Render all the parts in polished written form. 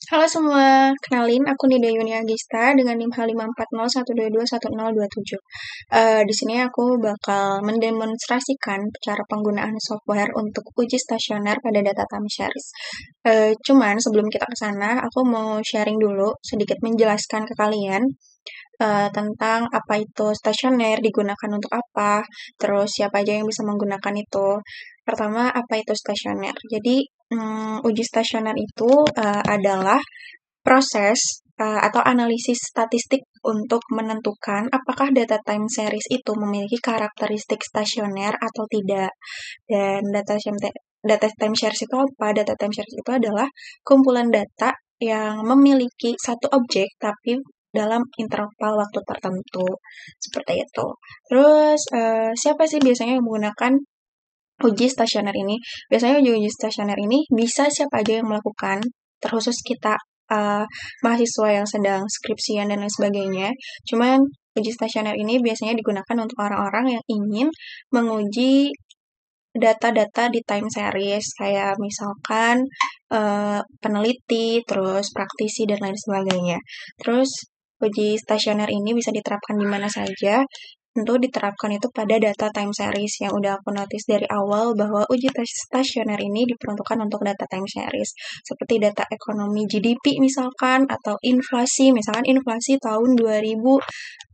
Halo semua, kenalin aku Nida Yuni Agista dengan NIM H54012210027. Di sini aku bakal mendemonstrasikan cara penggunaan software untuk uji stasioner pada data time series. Cuman sebelum kita ke sana, aku mau sharing dulu, sedikit menjelaskan ke kalian tentang apa itu stasioner, digunakan untuk apa, terus siapa aja yang bisa menggunakan itu. Pertama, apa itu stasioner? Jadi, uji stasioner itu adalah proses atau analisis statistik untuk menentukan apakah data time series itu memiliki karakteristik stasioner atau tidak. Dan data time series itu apa? Data time series itu adalah kumpulan data yang memiliki satu objek tapi dalam interval waktu tertentu. Seperti itu. Terus, siapa sih biasanya yang menggunakan uji stasioner ini? Biasanya uji stasioner ini bisa siapa aja yang melakukan, terkhusus kita mahasiswa yang sedang skripsian dan lain sebagainya. Cuman uji stasioner ini biasanya digunakan untuk orang-orang yang ingin menguji data-data di time series, kayak misalkan peneliti, terus praktisi, dan lain sebagainya. Terus uji stasioner ini bisa diterapkan di mana saja. Tentu diterapkan itu pada data time series yang udah aku notice dari awal bahwa uji stasioner ini diperuntukkan untuk data time series. Seperti data ekonomi GDP misalkan, atau inflasi, misalkan inflasi tahun 2000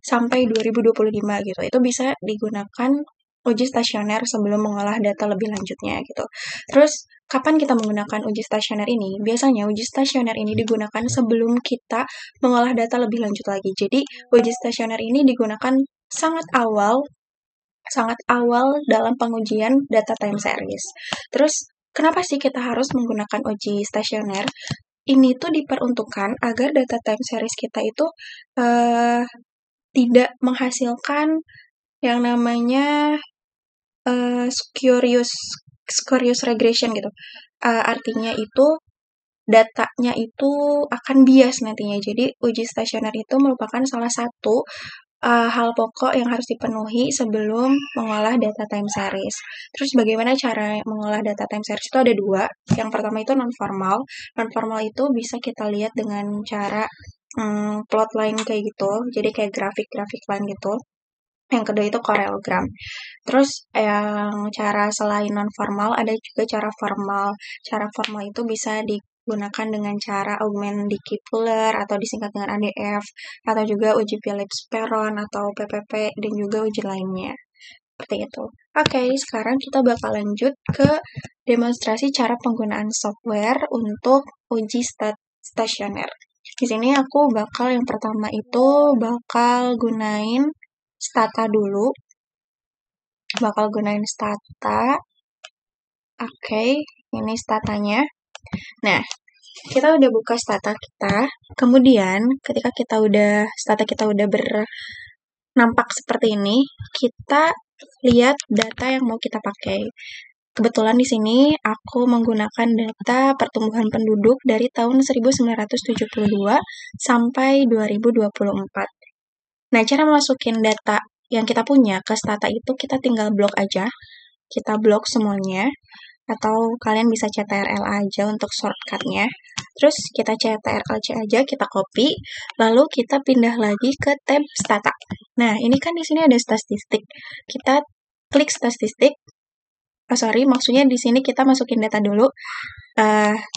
sampai 2025 gitu. Itu bisa digunakan uji stasioner sebelum mengolah data lebih lanjutnya gitu. Terus, kapan kita menggunakan uji stasioner ini? Biasanya uji stasioner ini digunakan sebelum kita mengolah data lebih lanjut lagi. Jadi, uji stasioner ini digunakan sangat awal dalam pengujian data time series. Terus, kenapa sih kita harus menggunakan uji stasioner? Ini tuh diperuntukkan agar data time series kita itu tidak menghasilkan yang namanya spurious regression gitu. Artinya itu datanya itu akan bias nantinya. Jadi uji stasioner itu merupakan salah satu hal pokok yang harus dipenuhi sebelum mengolah data time series. Terus bagaimana cara mengolah data time series itu ada dua. Yang pertama itu non-formal. Non-formal itu bisa kita lihat dengan cara plot line kayak gitu. Jadi kayak grafik-grafik line gitu. Yang kedua itu Corelgram. Terus yang cara selain non-formal ada juga cara formal. Cara formal itu bisa digunakan dengan cara augment Dickey-Fuller atau disingkat dengan ADF, atau juga uji Phillips-Perron atau PPP, dan juga uji lainnya. Seperti itu. Oke, sekarang kita bakal lanjut ke demonstrasi cara penggunaan software untuk uji stasioner. Di sini aku yang pertama itu bakal gunain Stata dulu. Stata. Oke, ini statanya. Nah, kita udah buka stata kita. Kemudian, ketika stata kita udah nampak seperti ini, kita lihat data yang mau kita pakai. Kebetulan di sini aku menggunakan data pertumbuhan penduduk dari tahun 1972 sampai 2024. Nah, cara masukin data yang kita punya ke stata itu kita tinggal blok aja. Kita blok semuanya. Atau kalian bisa CTRL aja untuk shortcutnya. Terus kita CTRL-C aja, kita copy. Lalu kita pindah lagi ke tab stata. Nah, ini kan di sini ada statistik. Kita klik statistik. Maksudnya di sini kita masukin data dulu.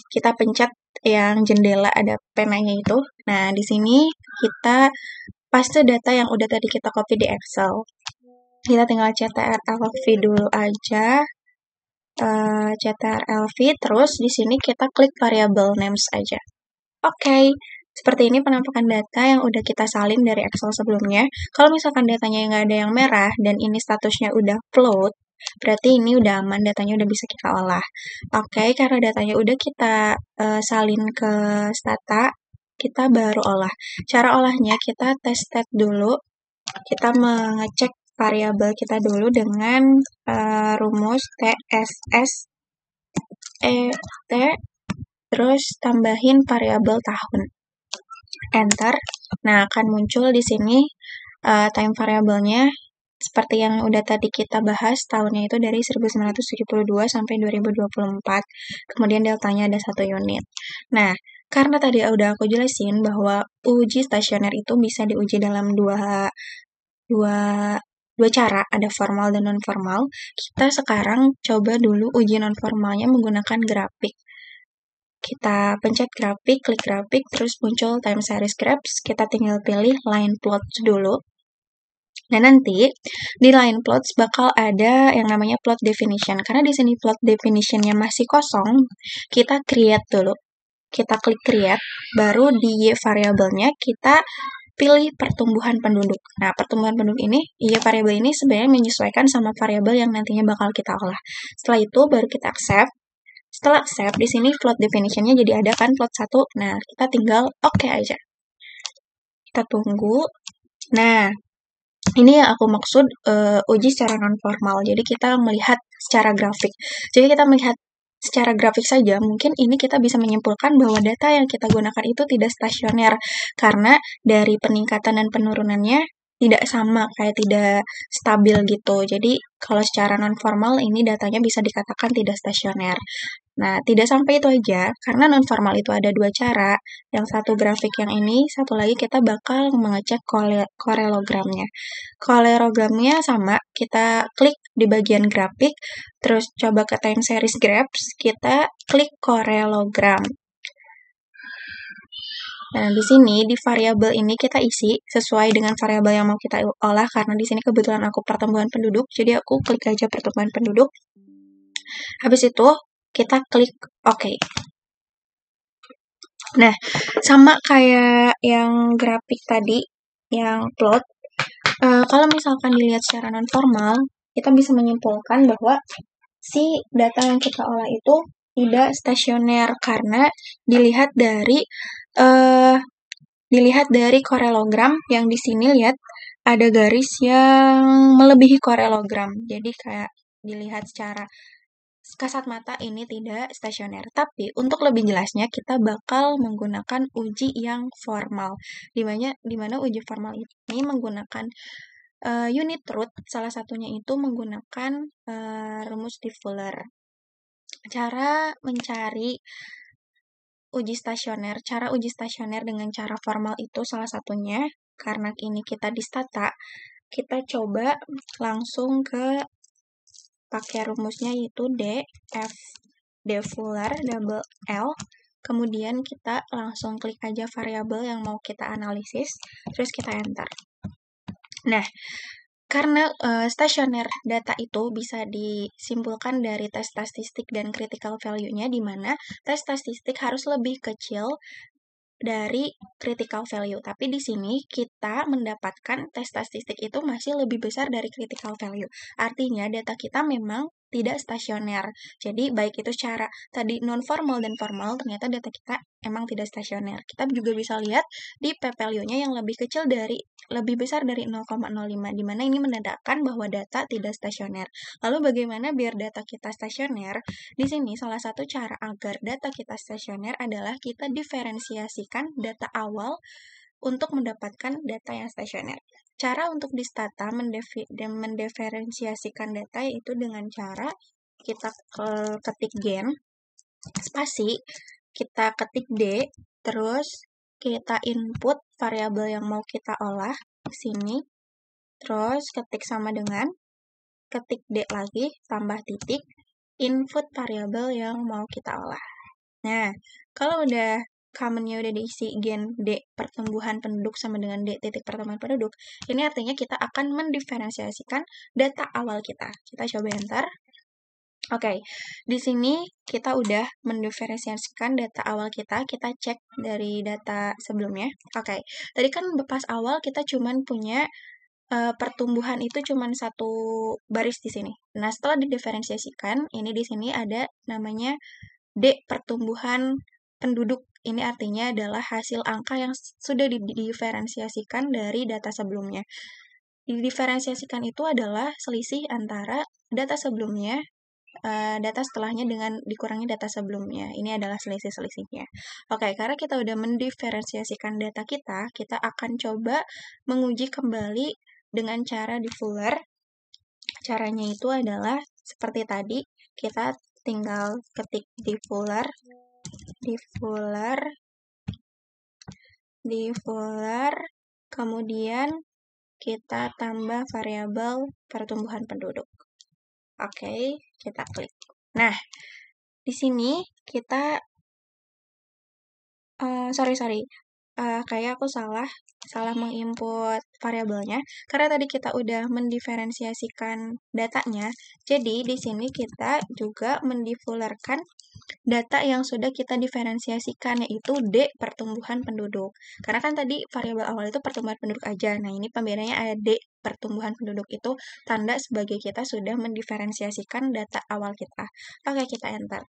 Kita pencet yang jendela ada penanya itu. Nah, di sini kita paste data yang udah tadi kita copy di Excel. Kita tinggal CTRL-V dulu aja. CTRL-V, terus di sini kita klik variable names aja. Oke, seperti ini penampakan data yang udah kita salin dari Excel sebelumnya. Kalau misalkan datanya nggak ada yang merah dan ini statusnya udah float, berarti ini udah aman, datanya udah bisa kita olah. Oke, karena datanya udah kita salin ke stata, kita baru olah. Cara olahnya kita test state dulu, kita mengecek variabel kita dulu dengan rumus TSS terus tambahin variabel tahun. Enter. Nah, akan muncul di sini time variabelnya seperti yang udah tadi kita bahas, tahunnya itu dari 1972 sampai 2024. Kemudian deltanya ada 1 unit. Nah, Karena tadi udah aku jelasin bahwa uji stasioner itu bisa diuji dalam dua, dua cara, ada formal dan non formal. Kita sekarang coba dulu uji non formalnya menggunakan grafik. Kita pencet grafik, klik grafik, terus muncul time series graphs. Kita tinggal pilih line plots dulu. Nah, nanti di line plots bakal ada yang namanya plot definition. Karena di sini plot definitionnya masih kosong, kita create dulu. Kita klik create, baru di Y variabelnya kita pilih pertumbuhan penduduk. Nah, pertumbuhan penduduk ini, Y variabel ini sebenarnya menyesuaikan sama variabel yang nantinya bakal kita olah. Setelah itu baru kita accept. Setelah accept, di sini plot definitionnya jadi ada kan plot 1. Nah, kita tinggal oke aja. Kita tunggu. Nah, ini yang aku maksud uji secara non formal. Jadi kita melihat secara grafik. Jadi kita melihat secara grafik saja, mungkin ini kita bisa menyimpulkan bahwa data yang kita gunakan itu tidak stasioner karena dari peningkatan dan penurunannya tidak sama, kayak tidak stabil gitu. Jadi kalau secara non formal ini datanya bisa dikatakan tidak stasioner. Nah, tidak sampai itu aja, karena non formal itu ada dua cara. Yang satu grafik yang ini, satu lagi kita bakal mengecek korelogramnya. Korelogramnya sama, kita klik di bagian grafik, terus coba ke time series graphs, kita klik korelogram. Nah, di sini di variabel ini kita isi sesuai dengan variabel yang mau kita olah karena di sini kebetulan aku pertumbuhan penduduk, jadi aku klik aja pertumbuhan penduduk. Habis itu kita klik OK. Nah, sama kayak yang grafik tadi, yang plot, kalau misalkan dilihat secara non formal, kita bisa menyimpulkan bahwa si data yang kita olah itu tidak stasioner karena dilihat dari korelogram yang di sini lihat ada garis yang melebihi korelogram. Jadi kayak dilihat secara kasat mata ini tidak stasioner. Tapi untuk lebih jelasnya kita bakal menggunakan uji yang formal. Dimana uji formal ini menggunakan unit root, salah satunya itu menggunakan rumus di Fuller. Cara mencari cara uji stasioner dengan cara formal itu salah satunya, karena ini kita di stata, kita coba langsung ke pakai rumusnya yaitu D Fuller double L, kemudian kita langsung klik aja variabel yang mau kita analisis, terus kita enter. Nah, karena stasioner data itu bisa disimpulkan dari tes statistik dan critical value-nya, di mana tes statistik harus lebih kecil dari critical value. Tapi di sini kita mendapatkan tes statistik itu masih lebih besar dari critical value. Artinya data kita memang tidak stasioner. Jadi baik itu secara tadi non formal dan formal, ternyata data kita emang tidak stasioner. Kita juga bisa lihat di p-value-nya yang lebih besar dari 0,05, di mana ini menandakan bahwa data tidak stasioner. Lalu bagaimana biar data kita stasioner? Di sini salah satu cara agar data kita stasioner adalah kita diferensiasikan data awal untuk mendapatkan data yang stasioner. Cara untuk di stata mendiferensiasikan data yaitu dengan cara kita ketik gen, spasi, kita ketik D, terus kita input variabel yang mau kita olah di sini, terus ketik sama dengan, ketik D lagi, tambah titik, input variabel yang mau kita olah. Nah, kalau udah commonnya udah diisi gen D pertumbuhan penduduk sama dengan D titik pertumbuhan penduduk, ini artinya kita akan mendiferensiasikan data awal kita. Kita coba enter. Oke, di sini kita udah mendiferensiasikan data awal kita cek dari data sebelumnya. Oke, tadi kan pas awal kita cuman punya pertumbuhan itu cuman satu baris di sini. Nah, setelah didiferensiasikan, ini di sini ada namanya D pertumbuhan penduduk. Ini artinya adalah hasil angka yang sudah didiferensiasikan dari data sebelumnya. Didiferensiasikan itu adalah selisih antara data sebelumnya, data setelahnya dengan dikurangi data sebelumnya. Ini adalah selisih-selisihnya. Oke, karena kita udah mendiferensiasikan data kita akan coba menguji kembali dengan cara di Fuller. Caranya itu adalah seperti tadi, kita tinggal ketik di Fuller, Diffuler, kemudian kita tambah variabel pertumbuhan penduduk. Oke, kita klik. Nah, di sini kita sorry, kayak aku salah menginput variabelnya, karena tadi kita udah mendiferensiasikan datanya, jadi di sini kita juga mendiffulerkan data yang sudah kita diferensiasikan, yaitu D pertumbuhan penduduk. Karena kan tadi variabel awal itu pertumbuhan penduduk aja, nah ini pembedanya ada D pertumbuhan penduduk, itu tanda sebagai kita sudah mendiferensiasikan data awal kita. Oke, kita enter.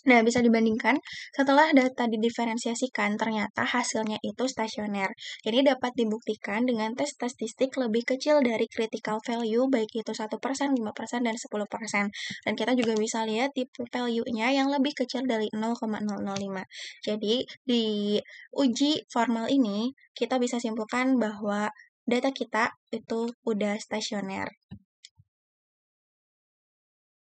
Nah, bisa dibandingkan, setelah data didiferensiasikan, ternyata hasilnya itu stasioner. Ini dapat dibuktikan dengan tes statistik lebih kecil dari critical value, baik itu 1%, 5%, dan 10%. Dan kita juga bisa lihat tipe value-nya yang lebih kecil dari 0,005. Jadi, di uji formal ini, kita bisa simpulkan bahwa data kita itu udah stasioner.